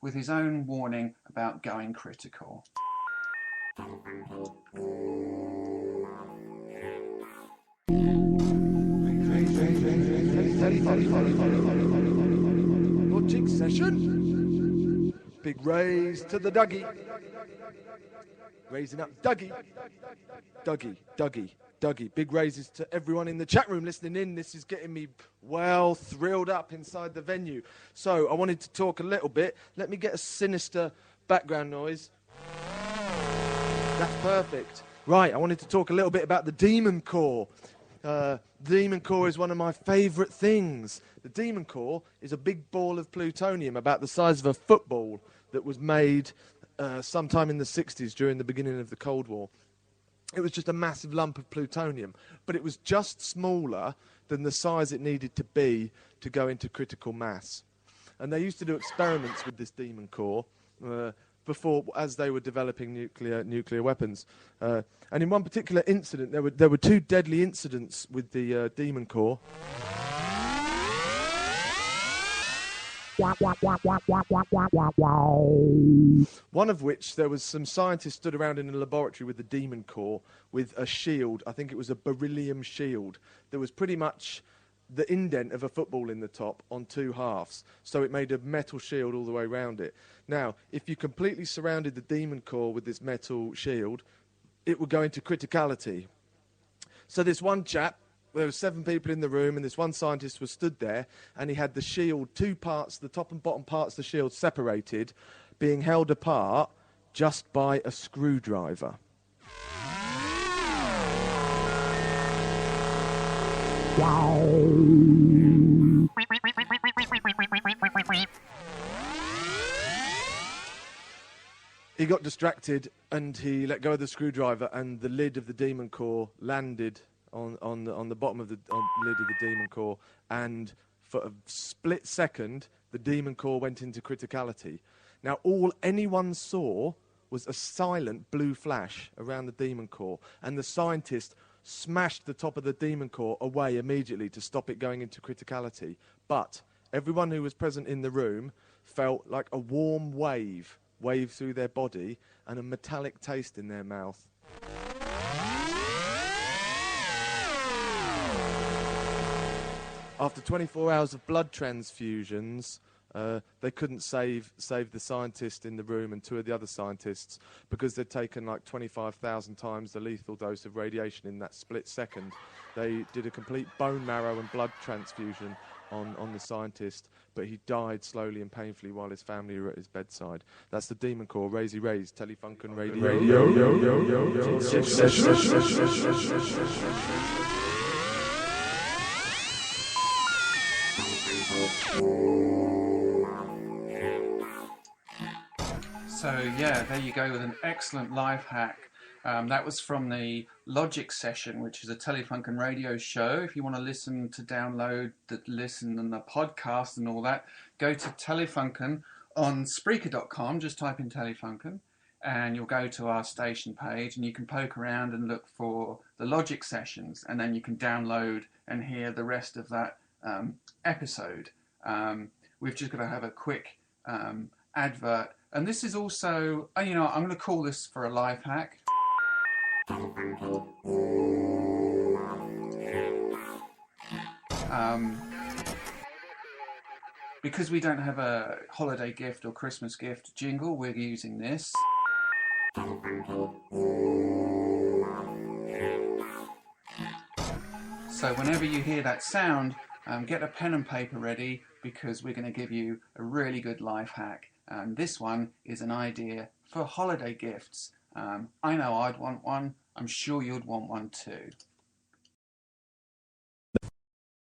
with his own warning about going critical. Logic session. Big raise to the Dougie. Raising up Dougie. Dougie. Big raises to everyone in the chat room listening in. This is getting me well thrilled up inside the venue. So I wanted to talk a little bit. Let me get a sinister background noise. That's perfect. Right, I wanted to talk a little bit about the Demon Core. Demon Core is one of my favourite things. The Demon Core is a big ball of plutonium about the size of a football that was made sometime in the 60s during the beginning of the Cold War. It was just a massive lump of plutonium, but it was just smaller than the size it needed to be to go into critical mass. And they used to do experiments with this Demon Core before, as they were developing nuclear weapons. And in one particular incident, there were two deadly incidents with the Demon Core. One of which, there was some scientists stood around in a laboratory with the Demon Core with a shield. I think it was a beryllium shield. There was pretty much the indent of a football in the top on two halves. So it made a metal shield all the way around it. Now, if you completely surrounded the Demon Core with this metal shield, it would go into criticality. So this one chap, there were 7 people in the room, and this one scientist was stood there, and he had the shield, 2 parts, the top and bottom parts of the shield separated, being held apart just by a screwdriver. He got distracted, and he let go of the screwdriver, and the lid of the Demon Core landed on the bottom of the lid of the Demon Core, and for a split second, the Demon Core went into criticality. Now, all anyone saw was a silent blue flash around the Demon Core, and the scientist smashed the top of the Demon Core away immediately to stop it going into criticality. But everyone who was present in the room felt like a warm wave through their body and a metallic taste in their mouth. After 24 hours of blood transfusions, they couldn't save the scientist in the room and 2 of the other scientists because they'd taken like 25,000 times the lethal dose of radiation in that split second. They did a complete bone marrow and blood transfusion on the scientist, but he died slowly and painfully while his family were at his bedside. That's the Demon Core, Razy Rays, Telefunken Radio. So yeah, there you go with an excellent life hack. That was from the Logic Session, which is a Telefunken radio show. If you want to listen to download the listen and the podcast and all that, go to Telefunken on Spreaker.com. Just type in Telefunken, and you'll go to our station page, and you can poke around and look for the Logic Sessions, and then you can download and hear the rest of that episode. We've just got to have a quick advert. And this is also, I'm going to call this for a life hack. Because we don't have a holiday gift or Christmas gift jingle, we're using this. So whenever you hear that sound, get a pen and paper ready, because we're going to give you a really good life hack. This one is an idea for holiday gifts. I know I'd want one. I'm sure you'd want one too.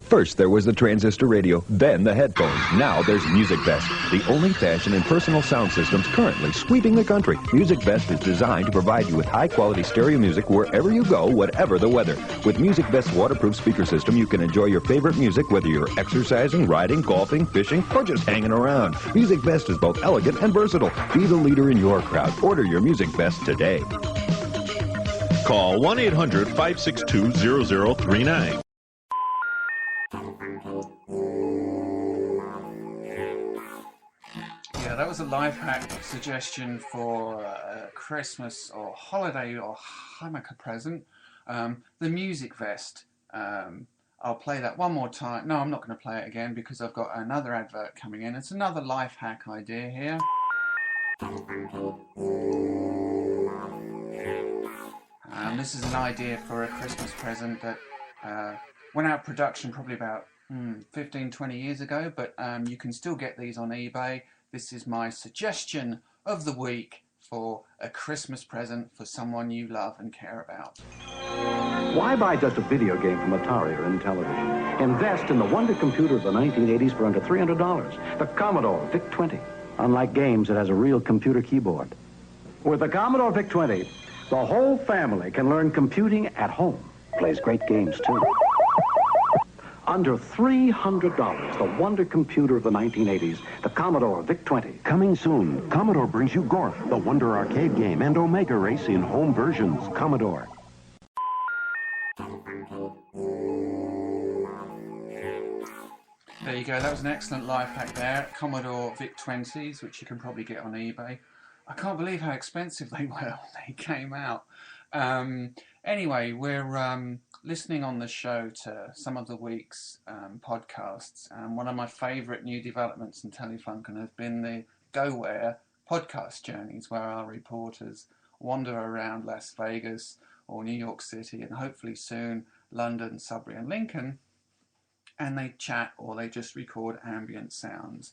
First, there was the transistor radio, then the headphones. Now there's Music Best, the only fashion and personal sound systems currently sweeping the country. Music Best is designed to provide you with high-quality stereo music wherever you go, whatever the weather. With Music Best's waterproof speaker system, you can enjoy your favorite music whether you're exercising, riding, golfing, fishing, or just hanging around. Music Best is both elegant and versatile. Be the leader in your crowd. Order your Music Best today. Call 1-800-562-0039. Yeah, that was a life hack suggestion for a Christmas or holiday or Hanukkah present. The music vest. I'll play that one more time. No, I'm not going to play it again because I've got another advert coming in. It's another life hack idea here. This is an idea for a Christmas present that went out of production probably about 15, 20 years ago, but you can still get these on eBay. This is my suggestion of the week for a Christmas present for someone you love and care about. Why buy just a video game from Atari or Intellivision? Invest in the wonder computer of the 1980s for under $300. The Commodore VIC-20. Unlike games, it has a real computer keyboard. With the Commodore VIC-20, the whole family can learn computing at home. Plays great games, too. Under $300, the wonder computer of the 1980s, the Commodore VIC-20. Coming soon, Commodore brings you Gorf, the Wonder arcade game, and Omega Race in home versions. Commodore. There you go, that was an excellent life hack there. Commodore VIC-20s, which you can probably get on eBay. I can't believe how expensive they were when they came out. Anyway, we're listening on the show to some of the week's podcasts. One of my favourite new developments in Telefunken has been the GoWare podcast journeys, where our reporters wander around Las Vegas or New York City and hopefully soon London, Sudbury and Lincoln, and they chat or they just record ambient sounds.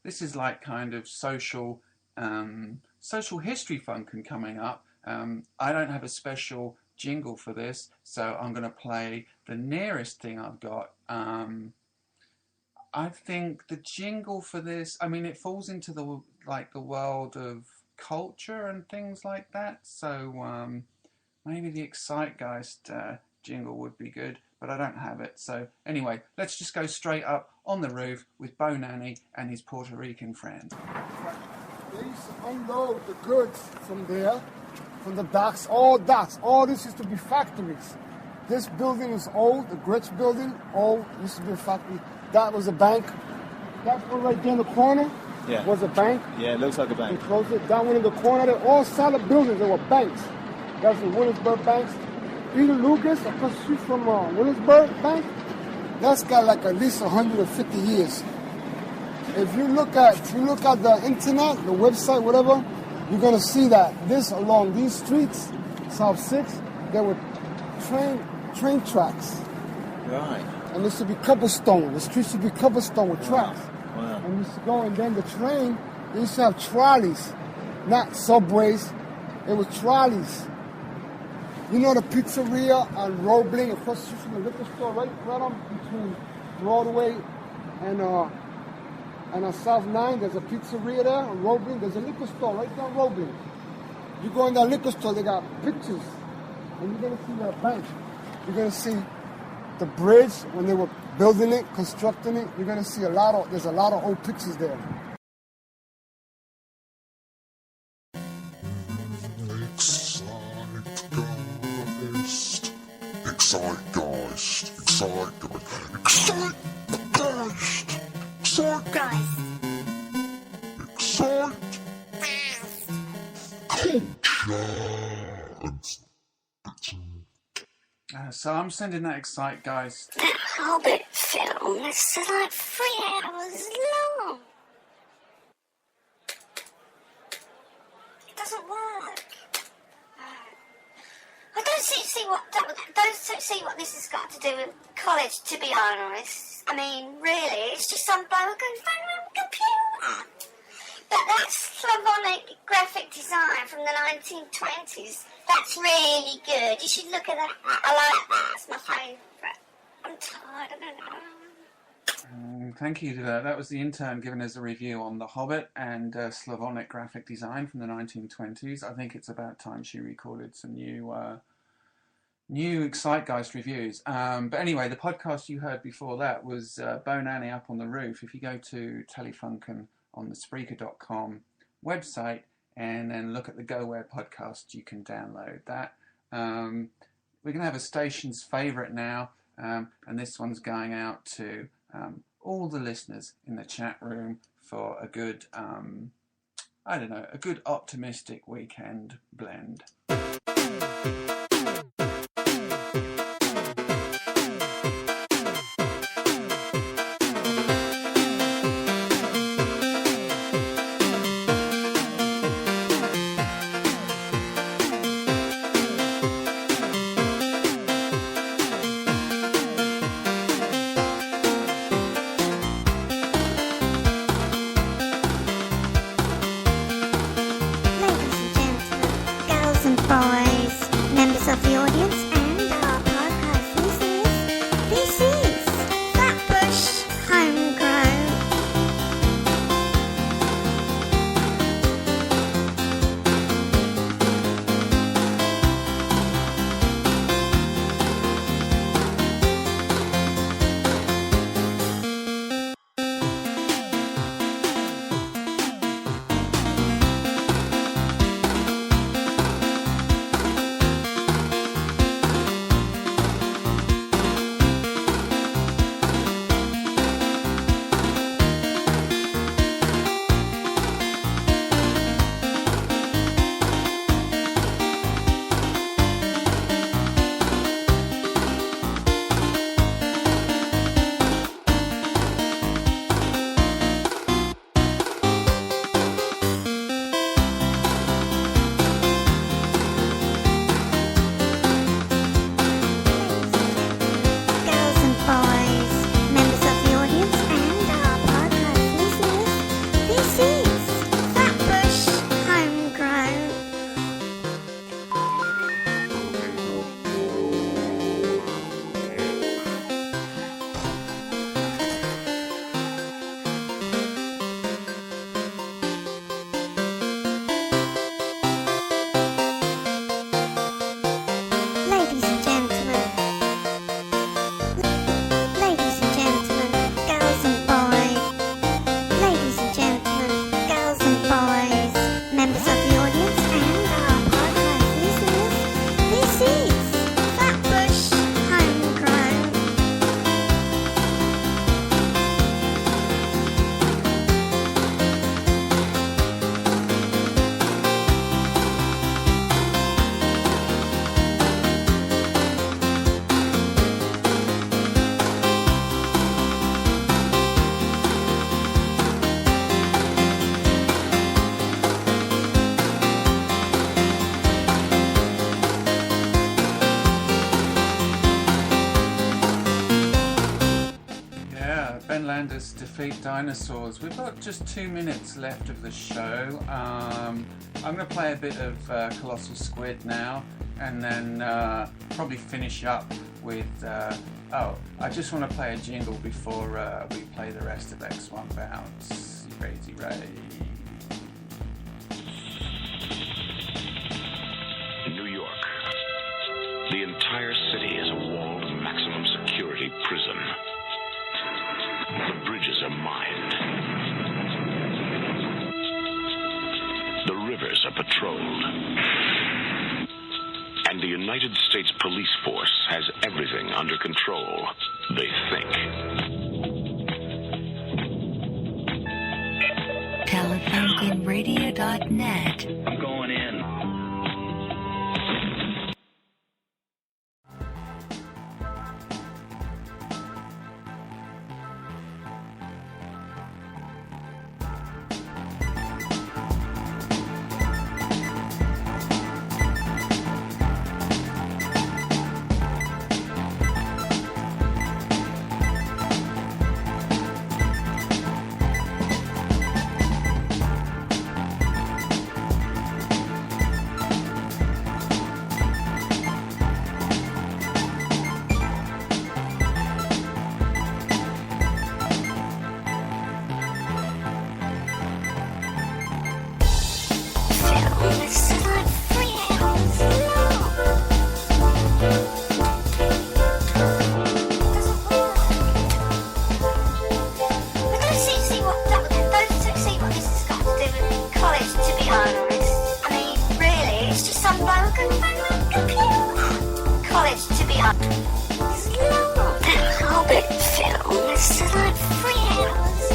This is like kind of social history funkin' coming up. I don't have a special jingle for this, so I'm going to play the nearest thing I've got. I think the jingle for this, I mean, it falls into the world of culture and things like that, so maybe the Excitegeist jingle would be good, but I don't have it. So anyway, let's just go straight up on the roof with Bo Nanny and his Puerto Rican friend. They used to unload the goods from there, from the docks. All this used to be factories. This building is old, the Grits building, old, used to be a factory. That was a bank. That one right there in the corner was a bank. Yeah, it looks like a bank. They closed it. That one in the corner, they're all solid buildings. They were banks. That's the Williamsburg banks. Peter Lucas, across the street from Williamsburg Bank, that's got like at least 150 years. If you look at the internet, the website, whatever, you're gonna see that along these streets, South 6, there were train tracks. Right. And this should be cobblestone. The streets should be cobblestone with tracks. Wow. And you used to go, and then the train, they used to have trolleys, not subways. It was trolleys. You know the pizzeria on Roebling, across the street from the liquor store, right on between Broadway and on South 9, there's a pizzeria there on Roebling. There's a liquor store right there on Roebling. You go in that liquor store, they got pictures. And you're going to see that bank. You're going to see the bridge when they were building it, constructing it. You're going to see there's a lot of old pictures there. So I'm sending that Excitegeist. That Hobbit film is like 3 hours long. It doesn't work. I don't see what this has got to do with college, to be honest. I mean, really, it's just some bloke in front of a computer. But that Slavonic graphic design from the 1920s, that's really good. You should look at that. I like that. It's my favourite. I'm tired. I don't know. Thank you to that. That was the intern giving us a review on The Hobbit and Slavonic graphic design from the 1920s. I think it's about time she recorded some new Excitegeist reviews. But anyway, the podcast you heard before that was Bo Nanny Up on the Roof. If you go to Telefunken on the Spreaker.com website and then look at the GoWare podcast, you can download that. We're going to have a station's favourite now, and this one's going out to all the listeners in the chat room for a good, I don't know, a good optimistic weekend blend. Boys, members of the audience, and our podcast listeners, this is Flatbush Homegrown. Defeat Dinosaurs. We've got just 2 minutes left of the show. I'm going to play a bit of Colossal Squid now, and then probably finish up with I just want to play a jingle before we play the rest of X1 Bounce. Crazy Ray. New York. The entire city is a walled maximum security prison. The bridges are mined. The rivers are patrolled. And the United States Police Force has everything under control, they think. TelefunkenRadio.net. I'm going in. Hobbit film. It's like 3 hours